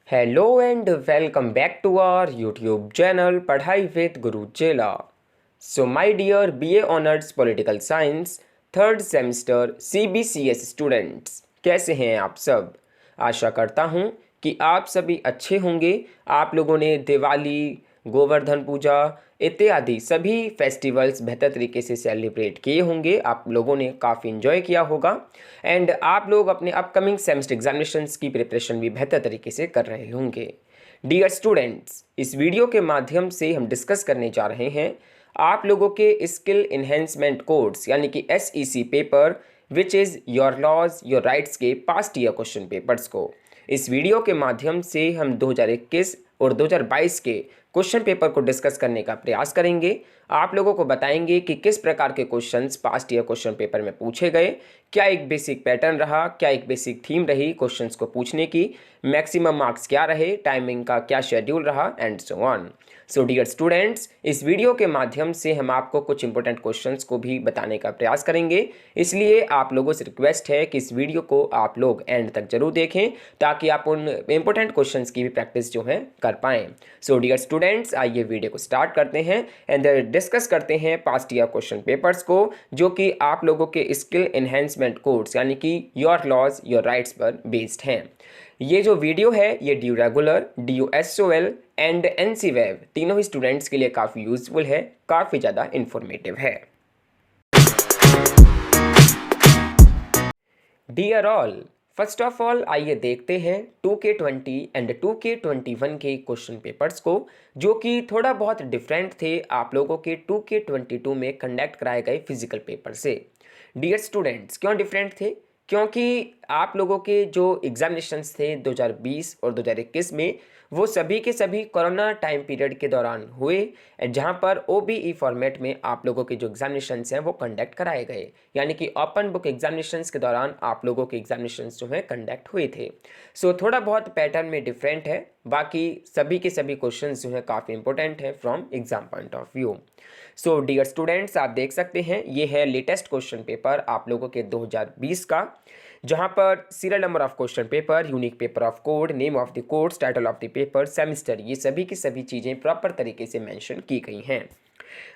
Hello and welcome back to our YouTube channel पढ़ाई विद Guru Chela. So my dear BA honours political science third semester CBCS students, कैसे हैं आप सब। आशा करता हूं कि आप सभी अच्छे होंगे। आप लोगों ने दिवाली, गोवर्धन पूजा इत्यादि सभी फेस्टिवल्स बेहतर तरीके से सेलिब्रेट किए होंगे। आप लोगों ने काफ़ी इन्जॉय किया होगा एंड आप लोग अपने अपकमिंग सेमेस्टर एग्जामिनेशंस की प्रिपरेशन भी बेहतर तरीके से कर रहे होंगे। डियर स्टूडेंट्स, इस वीडियो के माध्यम से हम डिस्कस करने जा रहे हैं आप लोगों के स्किल इन्हेंसमेंट कोर्स यानी कि SEC paper which is your laws your rights के पास्ट ईयर क्वेश्चन पेपर्स को। इस वीडियो के माध्यम से हम 2021 और 2022 के क्वेश्चन पेपर को डिस्कस करने का प्रयास करेंगे। आप लोगों को बताएंगे कि किस प्रकार के questions past year question paper में पूछे गए, क्या एक बेसिक पैटर्न रहा, क्या एक बेसिक थीम रही क्वेश्चंस को पूछने की, मैक्सिमम मार्क्स क्या रहे, टाइमिंग का क्या शेड्यूल रहा and so on. So dear students, इस वीडियो के माध्यम से हम आपको कुछ इंपॉर्टेंट क्वेश्चंस को भी बताने का प्रयास करेंगे, इसलिए आप लोगों से रिक्वेस्ट है कि इस वीडियो को आप लोग एंड तक जरूर देखें ताकि आप उन इंपॉर्टेंट क्वेश्चंस की भी प्रैक्टिस जो है कर पाएँ। सो डियर स्टूडेंट्स, आइए वीडियो को स्टार्ट करते हैं एंड डिस्कस करते हैं पास्ट ईयर क्वेश्चन पेपर्स को, जो कि आप लोगों के स्किल एनहेंसमेंट कोर्स यानी कि योर लॉज योर राइट्स पर बेस्ड हैं। ये जो वीडियो है ये due regular, due SOL and NC web तीनों ही स्टूडेंट्स के लिए काफ़ी यूजफुल है, काफ़ी ज़्यादा इंफॉर्मेटिव है। Dear all, first of all आइए देखते हैं 2K20 एंड 2K21 के क्वेश्चन पेपर्स को, जो कि थोड़ा बहुत डिफरेंट थे आप लोगों के 2K22 में कंडक्ट कराए गए फिजिकल पेपर से। डियर स्टूडेंट्स, क्यों डिफरेंट थे? क्योंकि आप लोगों के जो एग्जामिनेशंस थे 2020 और 2021 में, वो सभी के सभी कोरोना टाइम पीरियड के दौरान हुए, जहां पर OBE फॉर्मेट में आप लोगों के जो एग्जामिनेशंस हैं वो कंडक्ट कराए गए, यानी कि ओपन बुक एग्जामिनेशंस के दौरान आप लोगों के एग्जामिनेशंस जो हैं कंडक्ट हुए थे। सो थोड़ा बहुत पैटर्न में डिफरेंट है, बाकी सभी के सभी क्वेश्चंस जो हैं काफ़ी इंपॉर्टेंट है from exam point of view. So dear students, आप देख सकते हैं ये है लेटेस्ट क्वेश्चन पेपर आप लोगों के 2020 का, जहां पर serial number of question paper, unique paper of code, name of the course, title of the paper, semester, ये सभी की सभी चीज़ें प्रॉपर तरीके से मेंशन की गई हैं।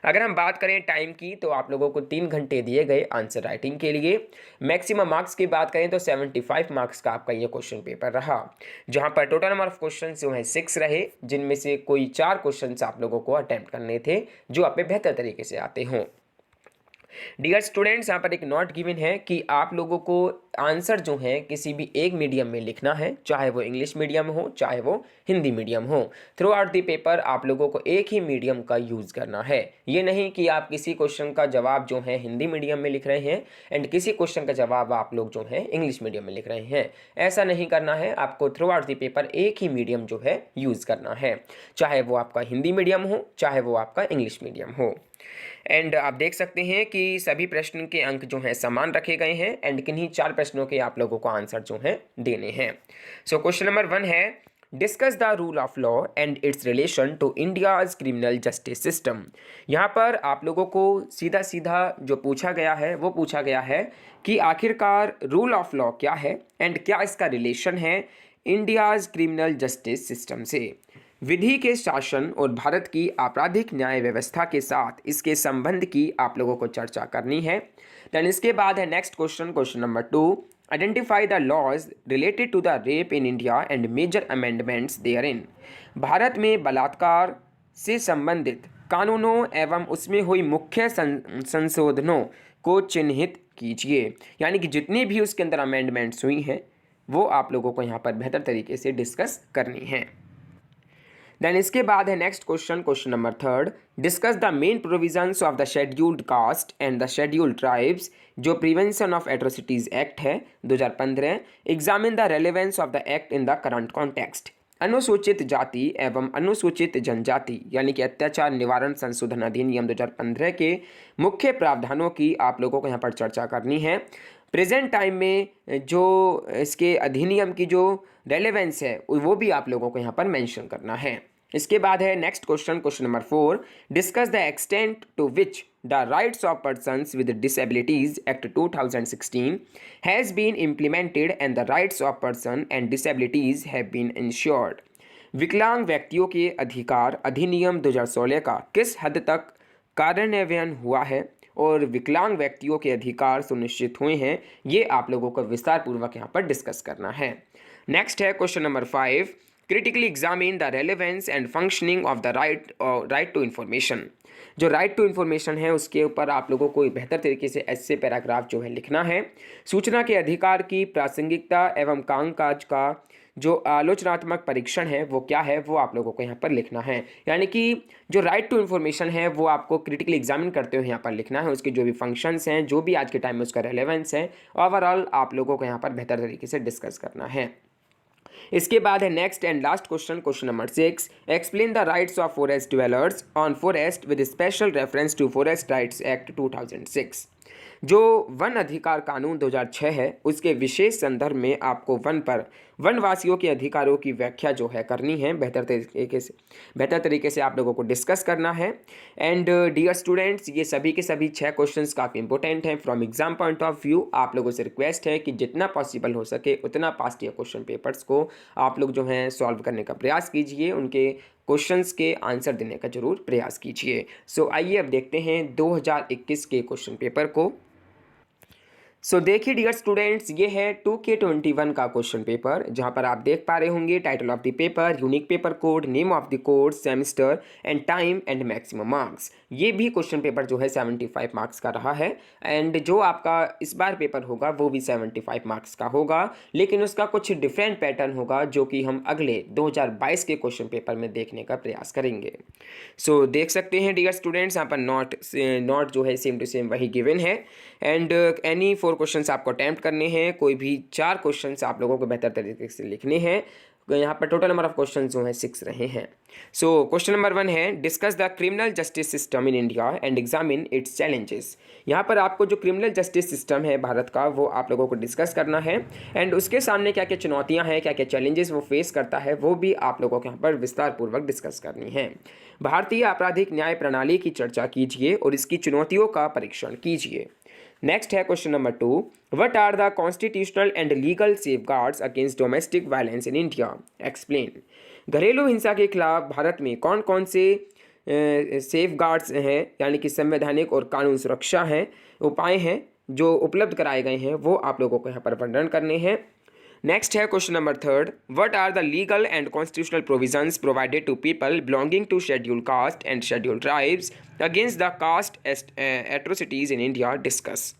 अगर हम बात करें टाइम की तो आप लोगों को 3 घंटे दिए गए आंसर राइटिंग के लिए। मैक्सिमम मार्क्स की बात करें तो 75 मार्क्स का आपका ये क्वेश्चन पेपर रहा, जहां पर टोटल नंबर ऑफ क्वेश्चन जो है 6 रहे, जिनमें से कोई 4 क्वेश्चन आप लोगों को अटेम्प्ट करने थे जो आप पे बेहतर तरीके से आते हों। डियर स्टूडेंट्स, यहाँ पर एक नोट गिवन है कि आप लोगों को आंसर जो है किसी भी एक मीडियम में लिखना है, चाहे वो इंग्लिश मीडियम हो चाहे वो हिंदी मीडियम हो। थ्रू आउट द पेपर आप लोगों को एक ही मीडियम का यूज़ करना है। ये नहीं कि आप किसी क्वेश्चन का जवाब जो है हिंदी मीडियम में लिख रहे हैं एंड किसी क्वेश्चन का जवाब आप लोग जो है इंग्लिश मीडियम में लिख रहे हैं। ऐसा नहीं करना है, आपको थ्रू आउट द पेपर एक ही मीडियम जो है यूज़ करना है, चाहे वो आपका हिंदी मीडियम हो चाहे वो आपका इंग्लिश मीडियम हो। एंड आप देख सकते हैं कि सभी प्रश्न के अंक जो हैं समान रखे गए हैं एंड किन्हीं 4 प्रश्नों के आप लोगों को आंसर जो हैं देने हैं। सो क्वेश्चन नंबर 1 है, discuss the rule of law and its relation to India's criminal justice system. यहाँ पर आप लोगों को सीधा सीधा जो पूछा गया है वो पूछा गया है कि आखिरकार रूल ऑफ लॉ क्या है एंड क्या इसका रिलेशन है इंडियाज क्रिमिनल जस्टिस सिस्टम से। विधि के शासन और भारत की आपराधिक न्याय व्यवस्था के साथ इसके संबंध की आप लोगों को चर्चा करनी है। देन इसके बाद है next question, question number 2, identify the laws related to the rape in India and major amendments therein. भारत में बलात्कार से संबंधित कानूनों एवं उसमें हुई मुख्य संशोधनों को चिन्हित कीजिए, यानी कि जितनी भी उसके अंदर अमेंडमेंट्स हुई हैं वो आप लोगों को यहाँ पर बेहतर तरीके से डिस्कस करनी है। देन इसके बाद है next question, question number 3, discuss the main provisions of the scheduled caste and the scheduled tribes, जो प्रिवेंशन ऑफ एट्रोसिटीज एक्ट है 2015। Examine the relevance of the act in the current context. अनुसूचित जाति एवं अनुसूचित जनजाति यानी कि अत्याचार निवारण संशोधन अधिनियम 2015 के मुख्य प्रावधानों की आप लोगों को यहाँ पर चर्चा करनी है। प्रेजेंट टाइम में जो इसके अधिनियम की जो रेलेवेंस है वो भी आप लोगों को यहाँ पर मेंशन करना है। इसके बाद है next question, question number 4, discuss the extent to which the rights of persons with disabilities act 2016 has been implemented and the rights of person and disabilities have been ensured. विकलांग व्यक्तियों के अधिकार अधिनियम 2016 का किस हद तक कार्यान्वयन हुआ है और विकलांग व्यक्तियों के अधिकार सुनिश्चित हुए हैं, ये आप लोगों को विस्तार पूर्वक यहाँ पर डिस्कस करना है। नेक्स्ट है question number 5, critically examine the relevance and functioning of the right to information. जो राइट टू इन्फॉर्मेशन है उसके ऊपर आप लोगों को बेहतर तरीके से ऐसे पैराग्राफ जो है लिखना है। सूचना के अधिकार की प्रासंगिकता एवं कामकाज का जो आलोचनात्मक परीक्षण है वो क्या है, वो आप लोगों को यहाँ पर लिखना है। यानी कि जो राइट टू इन्फॉर्मेशन है वो आपको क्रिटिकली एग्जामिन करते हुए यहाँ पर लिखना है। उसके जो भी फंक्शंस हैं, जो भी आज के टाइम में उसका रेलेवेंस है, ओवरऑल आप लोगों को यहाँ पर बेहतर तरीके से डिस्कस करना है। इसके बाद है next and last question, question number 6, explain the rights of forest dwellers on forest with special reference to forest rights act 2006। जो वन अधिकार कानून 2006 है उसके विशेष संदर्भ में आपको वनवासियों के अधिकारों की व्याख्या जो है करनी है, बेहतर तरीके से आप लोगों को डिस्कस करना है। एंड डियर स्टूडेंट्स, ये सभी के सभी 6 क्वेश्चंस काफ़ी इंपॉर्टेंट हैं from exam point of view. आप लोगों से रिक्वेस्ट है कि जितना पॉसिबल हो सके उतना पास्ट ईयर क्वेश्चन पेपर्स को आप लोग जो हैं सॉल्व करने का प्रयास कीजिए, उनके क्वेश्चंस के आंसर देने का जरूर प्रयास कीजिए। सो आइए अब देखते हैं 2021 के क्वेश्चन पेपर को। सो देखिए डियर स्टूडेंट्स, ये है 2K21 का क्वेश्चन पेपर, जहाँ पर आप देख पा रहे होंगे title of the paper, unique paper code, name of the course, semester and time and maximum marks. ये भी क्वेश्चन पेपर जो है 75 मार्क्स का रहा है। एंड जो आपका इस बार पेपर होगा वो भी 75 मार्क्स का होगा, लेकिन उसका कुछ डिफरेंट पैटर्न होगा जो कि हम अगले 2022 के क्वेश्चन पेपर में देखने का प्रयास करेंगे। सो देख सकते हैं डियर स्टूडेंट्स, यहाँ पर नॉट जो है सेम टू सेम वही गिवन है। एंड एनी 4 क्वेश्चंस आपको अटैम्प्ट करने हैं, कोई भी 4 क्वेश्चंस आप लोगों को बेहतर तरीके से लिखने हैं। यहाँ पर टोटल नंबर ऑफ क्वेश्चंस जो हैं 6 रहे हैं। सो क्वेश्चन नंबर 1 है, discuss the criminal justice system in India and examine it's challenges. यहाँ पर आपको जो क्रिमिनल जस्टिस सिस्टम है भारत का वो आप लोगों को डिस्कस करना है। एंड उसके सामने क्या क्या चुनौतियाँ हैं, क्या क्या चैलेंजेस वो फेस करता है, वो भी आप लोगों को यहाँ पर विस्तार पूर्वक डिस्कस करनी है। भारतीय आपराधिक न्याय प्रणाली की चर्चा कीजिए और इसकी चुनौतियों का परीक्षण कीजिए। नेक्स्ट है question number 2, what are the constitutional and legal safeguards against domestic violence in India, explain. घरेलू हिंसा के खिलाफ भारत में कौन कौन से सेफगार्ड्स हैं, यानी कि संवैधानिक और कानून सुरक्षा हैं, उपाय हैं जो उपलब्ध कराए गए हैं, वो आप लोगों को यहाँ पर वर्णन करने हैं। नेक्स्ट है question number 3, what are the legal and constitutional provisions provided to people belonging to schedule caste and schedule tribes against the caste atrocities in India, discuss.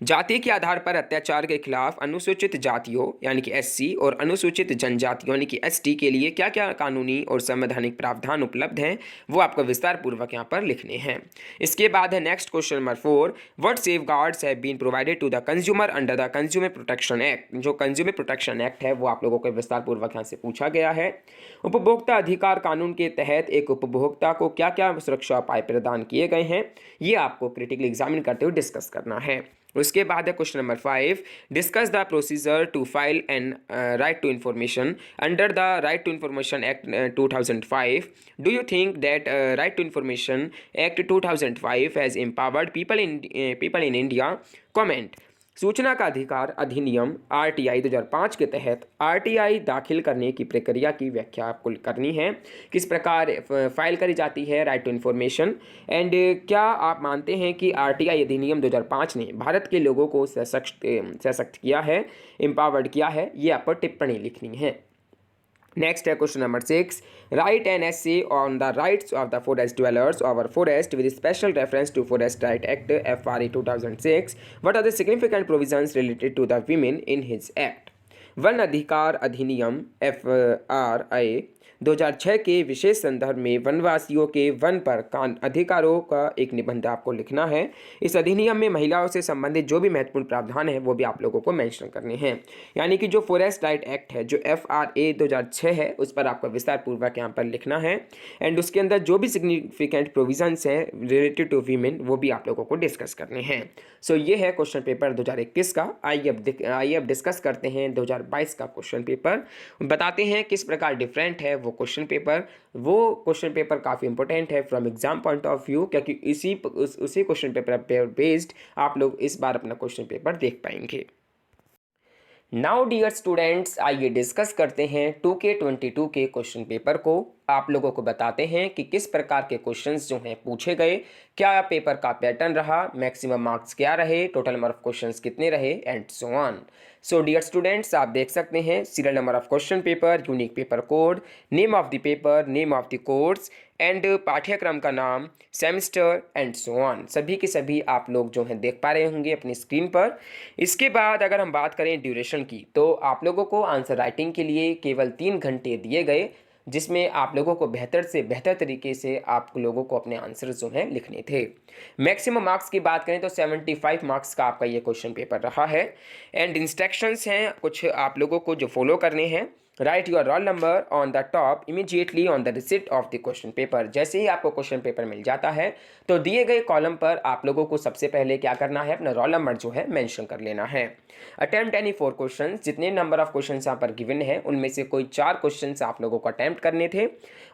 जाति के आधार पर अत्याचार के खिलाफ अनुसूचित जातियों यानी कि एससी और अनुसूचित जनजातियों यानी कि एसटी के लिए क्या क्या कानूनी और संवैधानिक प्रावधान उपलब्ध हैं, वो आपको विस्तार पूर्वक यहाँ पर लिखने हैं। इसके बाद है next question number 4, what safeguards have been provided to the consumer under the consumer protection act. जो कंज्यूमर प्रोटेक्शन एक्ट है वो आप लोगों को विस्तार पूर्वक यहाँ से पूछा गया है। उपभोक्ता अधिकार कानून के तहत एक उपभोक्ता को क्या क्या सुरक्षा उपाय प्रदान किए गए हैं, ये आपको क्रिटिकली एग्जामिन करते हुए डिस्कस करना है। उसके बाद है question number 5, discuss the procedure to file an right to information under the right to information act 2005। Do you think that right to information act 2005 has empowered people in India, comment. सूचना का अधिकार अधिनियम RTI 2005 के तहत RTI दाखिल करने की प्रक्रिया की व्याख्या आपको करनी है। किस प्रकार फाइल करी जाती है राइट टू इन्फॉर्मेशन, एंड क्या आप मानते हैं कि आरटीआई अधिनियम 2005 ने भारत के लोगों को सशक्त किया है, एम्पावर्ड किया है, ये आपको टिप्पणी लिखनी है। नेक्स्ट है question number 6, write an essay on the rights of the forest dwellers over forest with special reference to forest right act FRA 2006। What are the significant provisions related to the women in his act. वन अधिकार अधिनियम FRA 2006 के विशेष संदर्भ में वनवासियों के one पर अधिकारों का एक निबंध आपको लिखना है। इस अधिनियम में महिलाओं से संबंधित जो भी महत्वपूर्ण प्रावधान है वो भी आप लोगों को मेंशन करने हैं। यानी कि जो फॉरेस्ट राइट एक्ट है जो FRA 2006 है उस पर आपको विस्तार पूर्वक यहाँ पर लिखना है। एंड उसके अंदर जो भी सिग्निफिकेंट प्रोविजंस हैं रिलेटेड टू वीमेन वो भी आप लोगों को डिस्कस करने हैं। सो ये है क्वेश्चन पेपर 2021 का। आइए अब डिस्कस करते हैं 2022 का क्वेश्चन पेपर। बताते हैं किस प्रकार डिफरेंट है वो क्वेश्चन पेपर। वो क्वेश्चन पेपर काफ़ी इंपॉर्टेंट है from exam point of view, क्योंकि उसी क्वेश्चन पेपर बेस्ड आप लोग इस बार अपना क्वेश्चन पेपर देख पाएंगे। नाउ डियर स्टूडेंट्स, आइए डिस्कस करते हैं 2K22 के क्वेश्चन पेपर को। आप लोगों को बताते हैं कि किस प्रकार के क्वेश्चंस जो हैं पूछे गए, क्या पेपर का पैटर्न रहा, मैक्सिमम मार्क्स क्या रहे, टोटल नंबर ऑफ क्वेश्चंस कितने रहे and so on. So dear students, आप देख सकते हैं serial number of question paper, unique paper code, name of the paper, name of the course and पाठ्यक्रम का नाम, सेमेस्टर एंड सो ऑन, सभी के सभी आप लोग जो हैं देख पा रहे होंगे अपनी स्क्रीन पर। इसके बाद अगर हम बात करें ड्यूरेशन की, तो आप लोगों को आंसर राइटिंग के लिए केवल 3 घंटे दिए गए, जिसमें आप लोगों को बेहतर से बेहतर तरीके से आप लोगों को अपने आंसर जो हैं लिखने थे। मैक्सिमम मार्क्स की बात करें तो 75 मार्क्स का आपका ये क्वेश्चन पेपर रहा है। एंड इंस्ट्रक्शंस हैं कुछ आप लोगों को जो फॉलो करने हैं। Right your roll number on the top immediately on the receipt of the question paper. जैसे ही आपको क्वेश्चन पेपर मिल जाता है तो दिए गए कॉलम पर आप लोगों को सबसे पहले क्या करना है, अपना रोल नंबर जो है मेंशन कर लेना है। अटेम्प्ट एनी 4 क्वेश्चन, जितने नंबर ऑफ क्वेश्चन यहाँ पर गिवन है उनमें से कोई 4 क्वेश्चन आप लोगों को अटेम्प्ट करने थे।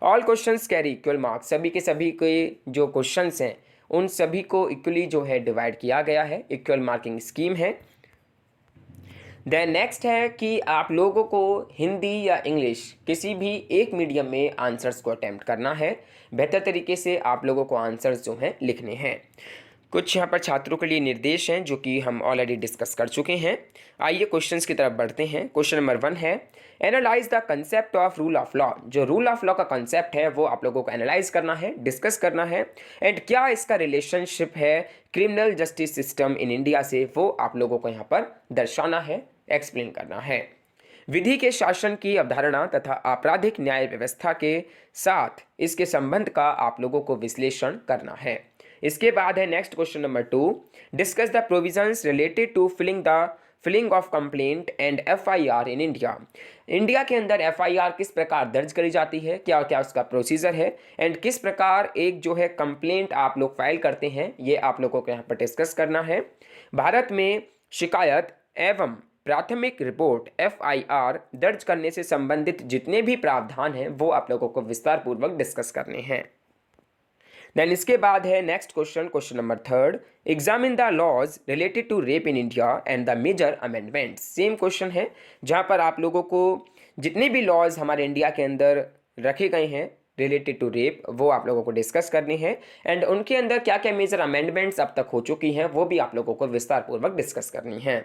All question carry equal marks, सभी के सभी के जो क्वेश्चन हैं उन सभी को इक्वली जो है डिवाइड किया गया है, इक्वल मार्किंग स्कीम है। देन नेक्स्ट है कि आप लोगों को हिंदी या इंग्लिश किसी भी एक मीडियम में आंसर्स को अटेम्प्ट करना है। बेहतर तरीके से आप लोगों को आंसर्स जो हैं लिखने हैं। कुछ यहाँ पर छात्रों के लिए निर्देश हैं जो कि हम ऑलरेडी डिस्कस कर चुके हैं। आइए क्वेश्चंस की तरफ बढ़ते हैं। क्वेश्चन नंबर 1 है analyse the concept of rule of law. जो रूल ऑफ लॉ का कंसेप्ट है वो आप लोगों को एनालाइज करना है, डिस्कस करना है। एंड क्या इसका रिलेशनशिप है criminal justice system in India से, वो आप लोगों को यहाँ पर दर्शाना है, एक्सप्लेन करना है। विधि के शासन की अवधारणा तथा आपराधिक न्याय व्यवस्था के साथ इसके संबंध का आप लोगों को विश्लेषण करना है। इसके बाद है next question number 2, discuss the provisions related to filing of complaint and FIR in India. India के अंदर एफआईआर किस प्रकार दर्ज करी जाती है, क्या क्या उसका प्रोसीजर है, एंड किस प्रकार एक जो है कंप्लेंट आप लोग फाइल करते हैं, ये आप लोगों को यहाँ पर डिस्कस करना है। भारत में शिकायत एवं प्राथमिक रिपोर्ट एफआईआर दर्ज करने से संबंधित जितने भी प्रावधान हैं वो आप लोगों को विस्तार पूर्वक डिस्कस करने हैं। देन इसके बाद है next question, question number 3, examine the laws related to rape in India and the major amendments. Same question है जहां पर आप लोगों को जितने भी लॉज हमारे इंडिया के अंदर रखे गए हैं रिलेटेड टू रेप वो आप लोगों को डिस्कस करनी है। एंड उनके अंदर क्या क्या मेजर अमेंडमेंट्स अब तक हो चुकी हैं वो भी आप लोगों को विस्तार पूर्वक डिस्कस करनी है।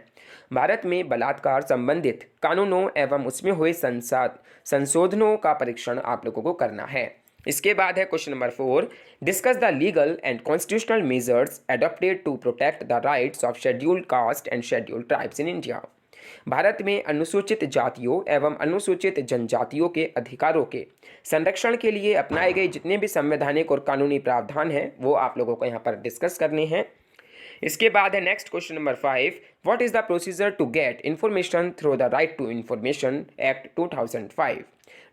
भारत में बलात्कार संबंधित कानूनों एवं उसमें हुए संशोधनों का परीक्षण आप लोगों को करना है। इसके बाद है question number 4, discuss the legal and constitutional measures adopted to protect the rights of scheduled caste and scheduled tribes in India. Bharat में अनुसूचित जातियों एवं अनुसूचित जनजातियों के अधिकारों के संरक्षण के लिए अपनाए गए जितने भी संवैधानिक और कानूनी प्रावधान हैं वो आप लोगों को यहाँ पर डिस्कस करने हैं। इसके बाद है next question number 5, what is the procedure to get information through the right to information act 2005?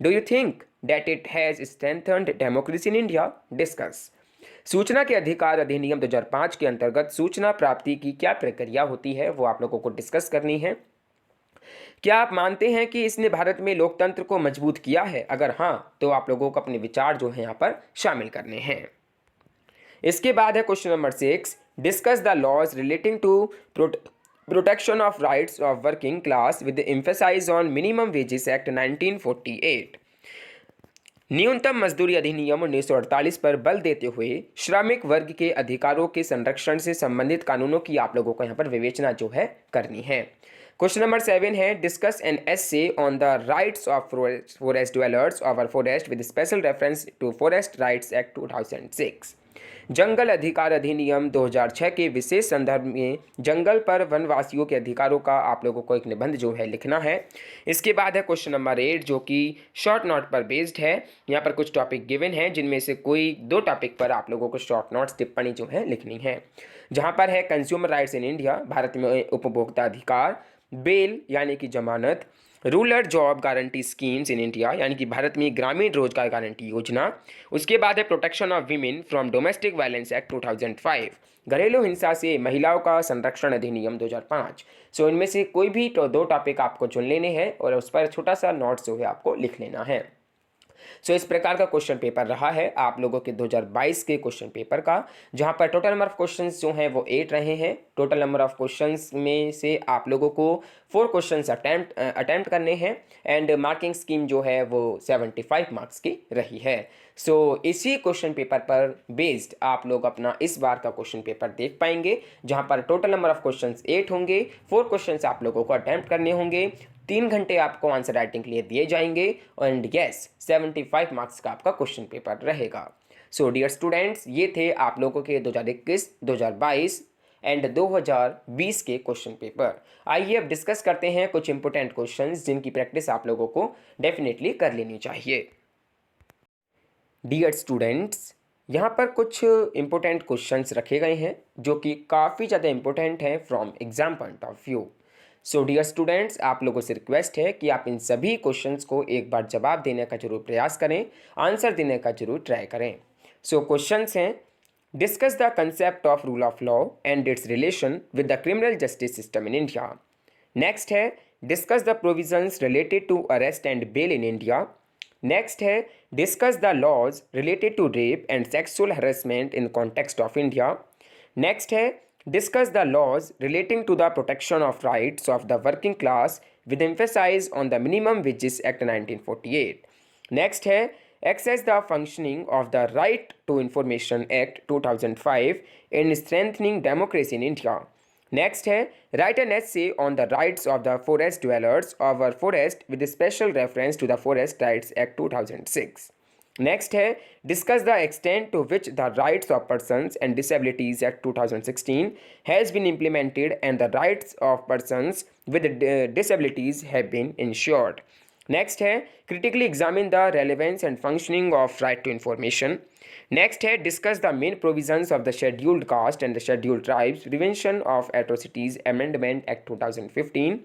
Do you think that it has strengthened democracy in India? Discuss. सूचना के अधिकार अधिनियम 2005 के अंतर्गत सूचना प्राप्ति की क्या प्रक्रिया होती है वो आप लोगों को डिस्कस करनी है। क्या आप मानते हैं कि इसने भारत में लोकतंत्र को मजबूत किया है? अगर हाँ तो आप लोगों को अपने विचार जो है यहाँ पर शामिल करने हैं। इसके बाद है question number 6, discuss the laws relating to protection of rights of working class with emphasise on minimum wages act 1948। न्यूनतम मजदूरी अधिनियम 1948 पर बल देते हुए श्रमिक वर्ग के अधिकारों के संरक्षण से संबंधित कानूनों की आप लोगों को यहाँ पर विवेचना जो है करनी है। क्वेश्चन नंबर 7 है, discuss an essay on the rights of forest dwellers over forest with special reference to forest rights act 2006। जंगल अधिकार अधिनियम 2006 के विशेष संदर्भ में जंगल पर वनवासियों के अधिकारों का आप लोगों को एक निबंध जो है लिखना है। इसके बाद है क्वेश्चन नंबर 8 जो कि शॉर्ट नोट पर बेस्ड है। यहाँ पर कुछ टॉपिक गिवन है जिनमें से कोई 2 टॉपिक पर आप लोगों को शॉर्ट नोट्स टिप्पणी जो है लिखनी है। जहाँ पर है कंज्यूमर राइट्स इन इंडिया, भारत में उपभोक्ता अधिकार, बेल यानी कि जमानत, rural job guarantee schemes in India, यानी कि भारत में ग्रामीण रोजगार गारंटी योजना। उसके बाद है protection of women from domestic violence act 2005, घरेलू हिंसा से महिलाओं का संरक्षण अधिनियम 2005। सो इनमें से कोई भी तो 2 टॉपिक आपको चुन लेने हैं और उस पर छोटा सा नोट्स जो है आपको लिख लेना है। सो इस प्रकार का क्वेश्चन पेपर रहा है आप लोगों के 2022 के क्वेश्चन पेपर का, जहां पर टोटल नंबर ऑफ क्वेश्चंस जो हैं वो 8 रहे हैं। टोटल नंबर ऑफ क्वेश्चंस में से आप लोगों को 4 क्वेश्चंस अटेम्प्ट करने हैं एंड मार्किंग स्कीम जो है वो 75 मार्क्स की रही है। सो इसी क्वेश्चन पेपर पर बेस्ड आप लोग अपना इस बार का क्वेश्चन पेपर देख पाएंगे, जहां पर टोटल नंबर ऑफ क्वेश्चंस 8 होंगे। 4 क्वेश्चंस आप लोगों को अटेम्प्ट करने होंगे, 3 घंटे आपको आंसर राइटिंग के लिए दिए जाएंगे एंड यस 75 मार्क्स का आपका क्वेश्चन पेपर रहेगा। सो डियर स्टूडेंट्स, ये थे आप लोगों के 2021, 2022 एंड 2020 के क्वेश्चन पेपर। आइए अब डिस्कस करते हैं कुछ इंपॉर्टेंट क्वेश्चंस जिनकी प्रैक्टिस आप लोगों को डेफिनेटली कर लेनी चाहिए। डियर स्टूडेंट्स, यहाँ पर कुछ इंपॉर्टेंट क्वेश्चंस रखे गए हैं जो कि काफ़ी ज़्यादा इंपॉर्टेंट हैं from exam point of view. So dear students, आप लोगों से रिक्वेस्ट है कि आप इन सभी क्वेश्चंस को एक बार जवाब देने का जरूर प्रयास करें, आंसर देने का जरूर ट्राई करें। सो क्वेश्चंस हैं, discuss the concept of rule of law and its relation with the criminal justice system in India. Next है, discuss the provisions related to arrest and bail in India. Next है, discuss the laws related to rape and sexual harassment in context of India. Next है, discuss the laws relating to the protection of rights of the working class with emphasis on the Minimum Wages Act 1948. Next है, access the functioning of the Right to Information Act 2005 in strengthening democracy in India. Next है, write an essay on the rights of the forest dwellers over forest with special reference to the Forest Rights Act 2006. Next है, discuss the extent to which the rights of persons and disabilities act 2016 has been implemented and the rights of persons with disabilities have been ensured. Next है, critically examine the relevance and functioning of right to information. Next है, discuss the main provisions of the scheduled caste and the scheduled tribes prevention of atrocities amendment act 2015।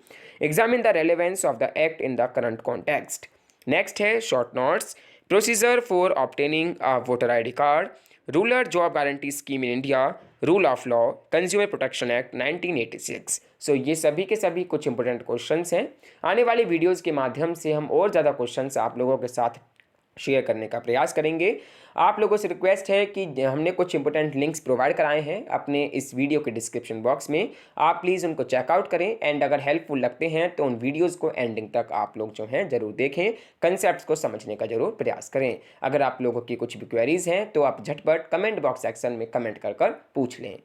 Examine the relevance of the act in the current context. Next है, short notes, procedure for obtaining a voter ID card, rural job guarantee scheme in India, rule of law, consumer protection act 1986। सो ये सभी के सभी कुछ important questions हैं। आने वाली videos के माध्यम से हम और ज़्यादा क्वेश्चंस आप लोगों के साथ शेयर करने का प्रयास करेंगे। आप लोगों से रिक्वेस्ट है कि हमने कुछ इंपॉर्टेंट लिंक्स प्रोवाइड कराए हैं अपने इस वीडियो के डिस्क्रिप्शन बॉक्स में, आप प्लीज़ उनको चेकआउट करें एंड अगर हेल्पफुल लगते हैं तो उन वीडियोस को एंडिंग तक आप लोग जो हैं ज़रूर देखें, कंसेप्ट्स को समझने का जरूर प्रयास करें। अगर आप लोगों की कुछ भी क्वेरीज हैं तो आप झटपट कमेंट बॉक्स सेक्शन में कमेंट कर पूछ लें।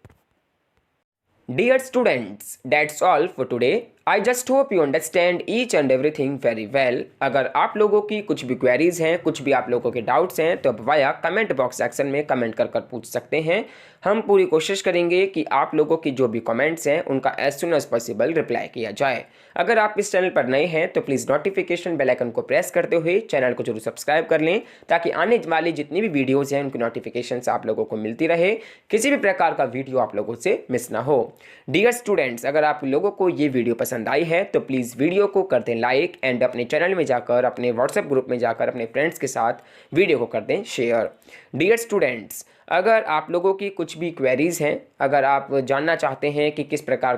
Dear students, that's all for today. I just hope you understand each and everything very well. अगर आप लोगों की कुछ भी क्वेरीज हैं, कुछ भी आप लोगों के डाउट्स हैं तो आप वाया कमेंट बॉक्स सेक्शन में कमेंट कर पूछ सकते हैं। हम पूरी कोशिश करेंगे कि आप लोगों की जो भी कमेंट्स हैं उनका as soon as possible reply किया जाए। अगर आप इस चैनल पर नए हैं तो प्लीज़ नोटिफिकेशन बेल आइकन को प्रेस करते हुए चैनल को जरूर सब्सक्राइब कर लें ताकि आने वाली जितनी भी वीडियोज़ हैं उनकी नोटिफिकेशंस आप लोगों को मिलती रहे, किसी भी प्रकार का वीडियो आप लोगों से मिस ना हो। डियर स्टूडेंट्स, अगर आप लोगों को ये वीडियो पसंद आई है तो प्लीज़ वीडियो को कर दें लाइक एंड अपने चैनल में जाकर, अपने व्हाट्सएप ग्रुप में जाकर अपने फ्रेंड्स के साथ वीडियो को कर दें शेयर। डियर स्टूडेंट्स, अगर आप लोगों की कुछ भी क्वेरीज़ हैं, अगर आप जानना चाहते हैं कि किस प्रकार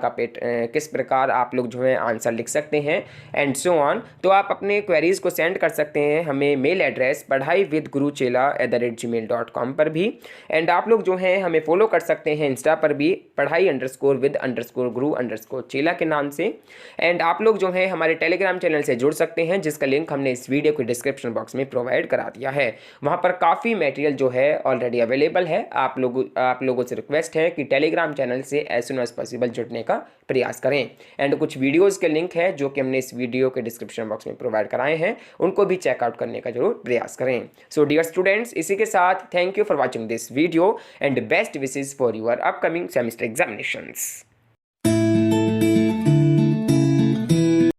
आप लोग जो है आंसर लिख सकते हैं एंड सो ऑन, तो आप अपने क्वेरीज़ को सेंड कर सकते हैं हमें मेल एड्रेस padhaiwithguruchela@gmail.com पर भी। एंड आप लोग जो हैं हमें फॉलो कर सकते हैं इंस्टा पर भी padhai_with_guru_chela के नाम से। एंड आप लोग जो हैं हमारे टेलीग्राम चैनल से जुड़ सकते हैं जिसका लिंक हमने इस वीडियो के डिस्क्रिप्शन बॉक्स में प्रोवाइड करा दिया है। वहाँ पर काफ़ी मटेरियल जो है ऑलरेडी अवेलेबल है। आप लोगों से रिक्वेस्ट है कि टेलीग्राम चैनल से एज सुन एज पॉसिबल जुड़ने का प्रयास करें। एंड कुछ वीडियोस के लिंक है जो कि हमने इस वीडियो के डिस्क्रिप्शन बॉक्स में प्रोवाइड कराए हैं, उनको भी चेकआउट करने का जरूर प्रयास करें। सो डियर स्टूडेंट्स, इसी के साथ thank you for watching this video and best wishes for your upcoming semester examinations.